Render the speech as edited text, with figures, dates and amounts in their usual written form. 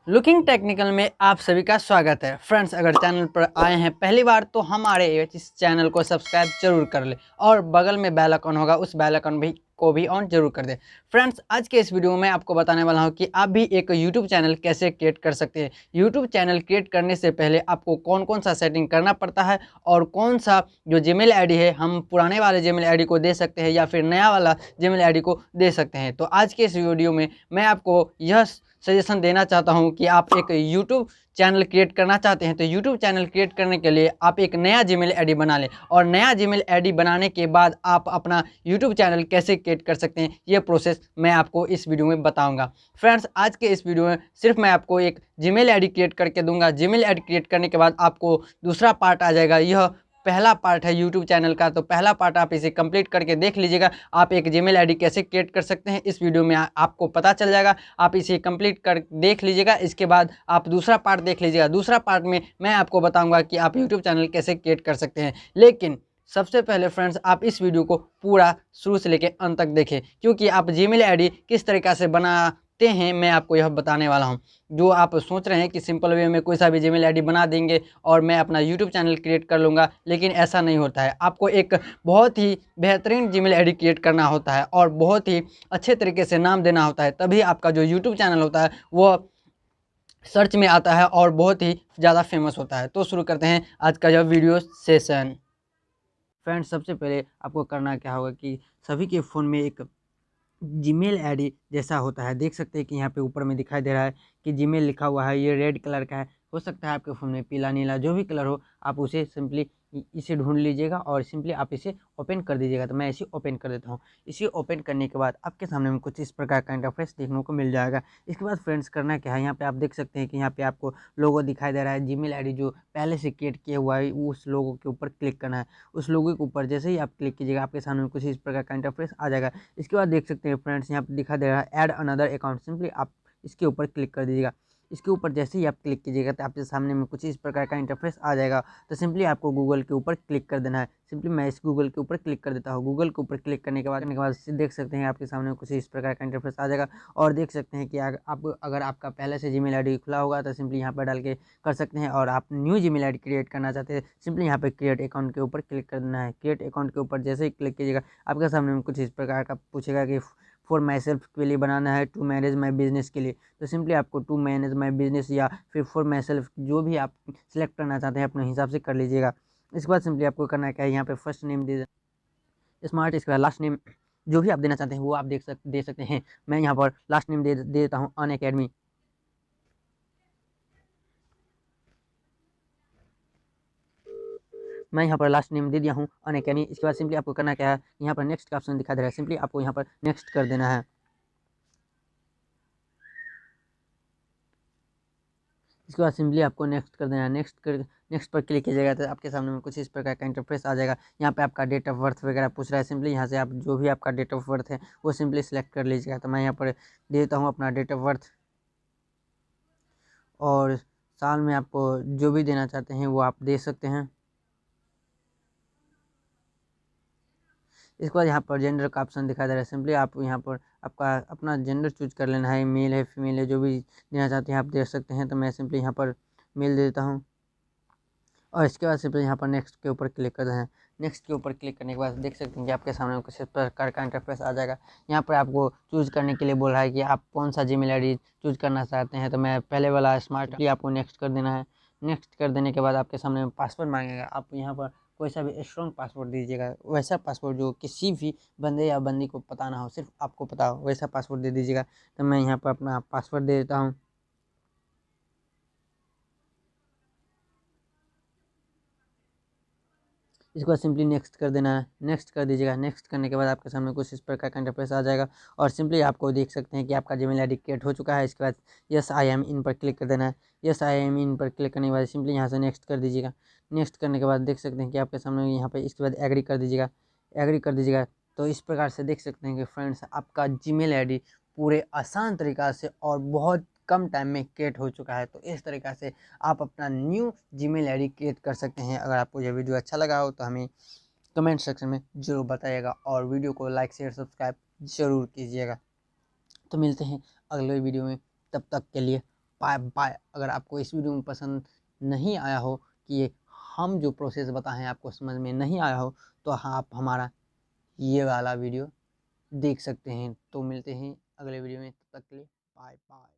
Looking technical में आप सभी का स्वागत है। फ्रेंड्स, अगर चैनल पर आए हैं पहली बार तो हमारे इस चैनल को सब्सक्राइब जरूर कर ले और बगल में बेल आइकन होगा, उस बेल आइकन भी ऑन जरूर कर दे। फ्रेंड्स, आज के इस वीडियो में आपको बताने वाला हूं कि आप भी एक यूट्यूब चैनल कैसे क्रिएट कर सकते हैं। यूट्यूब चैनल क्रिएट करने से पहले आपको कौन कौन सा सेटिंग करना पड़ता है और कौन सा जो जीमेल आईडी है हम पुराने वाले जीमेल आईडी को दे सकते हैं या फिर नया वाला जीमेल आईडी को दे सकते हैं। तो आज के इस वीडियो में मैं आपको यह सजेशन देना चाहता हूं कि आप एक यूट्यूब चैनल क्रिएट करना चाहते हैं तो यूट्यूब चैनल क्रिएट करने के लिए आप एक नया जीमेल आईडी बना लें और नया जीमेल आईडी बनाने के बाद आप अपना यूट्यूब चैनल कैसे क्रिएट कर सकते हैं ये प्रोसेस मैं आपको इस वीडियो में बताऊंगा। फ्रेंड्स, आज के इस वीडियो में सिर्फ मैं आपको एक जीमेल आईडी क्रिएट करके दूंगा। जीमेल आईडी क्रिएट करने के बाद आपको दूसरा पार्ट आ जाएगा। यह पहला पार्ट है यूट्यूब चैनल का, तो पहला पार्ट आप इसे कंप्लीट करके देख लीजिएगा। आप एक जीमेल आईडी कैसे क्रिएट कर सकते हैं इस वीडियो में आपको पता चल जाएगा। आप इसे कंप्लीट कर देख लीजिएगा, इसके बाद आप दूसरा पार्ट देख लीजिएगा। दूसरा पार्ट में मैं आपको बताऊंगा कि आप यूट्यूब चैनल कैसे क्रिएट कर सकते हैं। लेकिन सबसे पहले फ्रेंड्स, आप इस वीडियो को पूरा शुरू से लेकर अंत तक देखें, क्योंकि आप जीमेल आईडी किस तरीक़ा से बनाते हैं मैं आपको यह बताने वाला हूं। जो आप सोच रहे हैं कि सिंपल वे में कोई सा भी जीमेल आईडी बना देंगे और मैं अपना यूट्यूब चैनल क्रिएट कर लूँगा, लेकिन ऐसा नहीं होता है। आपको एक बहुत ही बेहतरीन जीमेल आईडी क्रिएट करना होता है और बहुत ही अच्छे तरीके से नाम देना होता है, तभी आपका जो यूट्यूब चैनल होता है वो सर्च में आता है और बहुत ही ज़्यादा फेमस होता है। तो शुरू करते हैं आज का यह वीडियो सेशन। फ्रेंड्स, सबसे पहले आपको करना क्या होगा कि सभी के फ़ोन में एक जीमेल आईडी जैसा होता है, देख सकते हैं कि यहाँ पे ऊपर में दिखाई दे रहा है कि जीमेल लिखा हुआ है। ये रेड कलर का है, हो सकता है आपके फ़ोन में पीला नीला जो भी कलर हो, आप उसे सिंपली इसे ढूंढ लीजिएगा और सिंपली आप इसे ओपन कर दीजिएगा। तो मैं इसे ओपन कर देता हूँ। इसे ओपन करने के बाद आपके सामने में कुछ इस प्रकार का इंटरफेस देखने को मिल जाएगा। इसके बाद फ्रेंड्स करना क्या है, यहाँ पे आप देख सकते हैं कि यहाँ पे आपको लोगो दिखाई दे रहा है। जीमेल आईडी जो पहले से क्रिएट किया हुआ है उस लोगो के ऊपर क्लिक करना है। उस लोगो के ऊपर जैसे ही आप क्लिक कीजिएगा आपके सामने में कुछ इस प्रकार का इंटरफेस आ जाएगा। इसके बाद देख सकते हैं फ्रेंड्स, यहाँ पे दिखा दे रहा है ऐड अनदर अकाउंट। सिंपली आप इसके ऊपर क्लिक कर दीजिएगा। इसके ऊपर जैसे ही आप क्लिक कीजिएगा तो आपके सामने में कुछ इस प्रकार का इंटरफेस आ जाएगा। तो सिंपली आपको गूगल के ऊपर क्लिक कर देना है। सिंपली मैं इस गूगल के ऊपर क्लिक कर देता हूँ। गूगल के ऊपर क्लिक करने के बाद देख सकते हैं आपके सामने कुछ इस प्रकार का इंटरफेस आ जाएगा। और देख सकते हैं कि अगर आपका पहले से जीमेल आईडी खुला होगा तो सिंपली यहाँ पर डाल के कर सकते हैं। और आप न्यू जीमेल आईडी क्रिएट करना चाहते हैं, सिंपली यहाँ पर क्रिएट अकाउंट के ऊपर क्लिक कर देना है। क्रिएट अकाउंट के ऊपर जैसे ही क्लिक कीजिएगा आपके सामने में कुछ इस प्रकार का पूछेगा कि फॉर माई सेल्फ के लिए बनाना है, टू मैनेज माई बिजनेस के लिए। तो सिंपली आपको टू मैनेज माई बिजनेस या फिर फॉर माई सेल्फ जो भी आप सिलेक्ट करना चाहते हैं अपने हिसाब से कर लीजिएगा। इसके बाद सिंपली आपको करना क्या है, यहाँ पे फर्स्ट नेम दे स्मार्ट, इसके बाद लास्ट नेम जो भी आप देना चाहते हैं वो आप दे सकते हैं। मैं यहाँ पर लास्ट नेम दे देता हूँ अनअकैडमी। मैं यहाँ पर लास्ट नेम दे दिया हूँ अनअकैडमी। इसके बाद सिंपली आपको करना क्या है, यहाँ पर नेक्स्ट का ऑप्शन दिखा दे रहा है, सिंपली आपको यहाँ पर नेक्स्ट कर देना है। इसके बाद सिंपली आपको नेक्स्ट कर देना है। नेक्स्ट पर क्लिक कीजिएगा तो आपके सामने में कुछ इस प्रकार का इंटरफेस आ जाएगा। यहाँ पे आपका डेट ऑफ बर्थ वगैरह पूछ रहा है, सिंपली यहाँ से आप जो भी आपका डेट ऑफ बर्थ है वो सिंपली सिलेक्ट कर लीजिएगा। तो मैं यहाँ पर देता हूँ अपना डेट ऑफ बर्थ और साल में आपको जो भी देना चाहते हैं वो आप दे सकते हैं। इसके बाद यहाँ पर जेंडर का ऑप्शन दिखा दे रहा है, सिंपली आप यहाँ पर आपका अपना जेंडर चूज कर लेना है। मेल है फीमेल है जो भी देना चाहते हैं आप दे सकते हैं। तो मैं सिंपली यहाँ पर मेल दे देता हूँ और इसके बाद सिंपली यहाँ पर नेक्स्ट के ऊपर क्लिक कर देना है। नेक्स्ट के ऊपर क्लिक करने के बाद देख सकते हैं कि आपके सामने कुछ इस प्रकार का इंटरफेस आ जाएगा। यहाँ पर आपको चूज़ करने के लिए बोल रहा है कि आप कौन सा जीमेल आईडी चूज करना चाहते हैं। तो मैं पहले वाला स्मार्ट ही आपको नेक्स्ट कर देना है। नेक्स्ट कर देने के बाद आपके सामने पासवर्ड मांगेगा। आप यहाँ पर कोई सा भी स्ट्रॉन्ग पासवर्ड दीजिएगा, वैसा पासवर्ड जो किसी भी बंदे या बंदी को पता ना हो, सिर्फ आपको पता हो वैसा पासवर्ड दे दीजिएगा। तो मैं यहाँ पर अपना पासवर्ड दे देता हूँ। इसके बाद सिंपली नेक्स्ट कर देना है। नेक्स्ट कर दीजिएगा। नेक्स्ट करने के बाद आपके सामने कुछ इस प्रकार का इंटरफेस आ जाएगा और सिंपली आपको देख सकते हैं कि आपका जीमेल आईडी क्रिएट हो चुका है। इसके बाद यस आई एम इन पर क्लिक कर देना है। यस आई एम इन पर क्लिक करने के बाद सिंपली यहाँ से नेक्स्ट कर दीजिएगा। नेक्स्ट करने के बाद देख सकते हैं कि आपके सामने यहाँ पर इसके बाद एग्री कर दीजिएगा। एग्री कर दीजिएगा तो इस प्रकार से देख सकते हैं कि फ्रेंड्स आपका जीमेल आईडी पूरे आसान तरीक़ा से और बहुत कम टाइम में क्रिएट हो चुका है। तो इस तरीक़ा से आप अपना न्यू जीमेल आईडी क्रिएट कर सकते हैं। अगर आपको यह वीडियो अच्छा लगा हो तो हमें कमेंट सेक्शन में ज़रूर बताइएगा और वीडियो को लाइक शेयर सब्सक्राइब ज़रूर कीजिएगा। तो मिलते हैं अगले वीडियो में, तब तक के लिए बाय बाय। अगर आपको इस वीडियो में पसंद नहीं आया हो कि ये हम जो प्रोसेस बताए हैं आपको समझ में नहीं आया हो तो आप हमारा ये वाला वीडियो देख सकते हैं। तो मिलते हैं अगले वीडियो में, तब तक के लिए बाय बाय।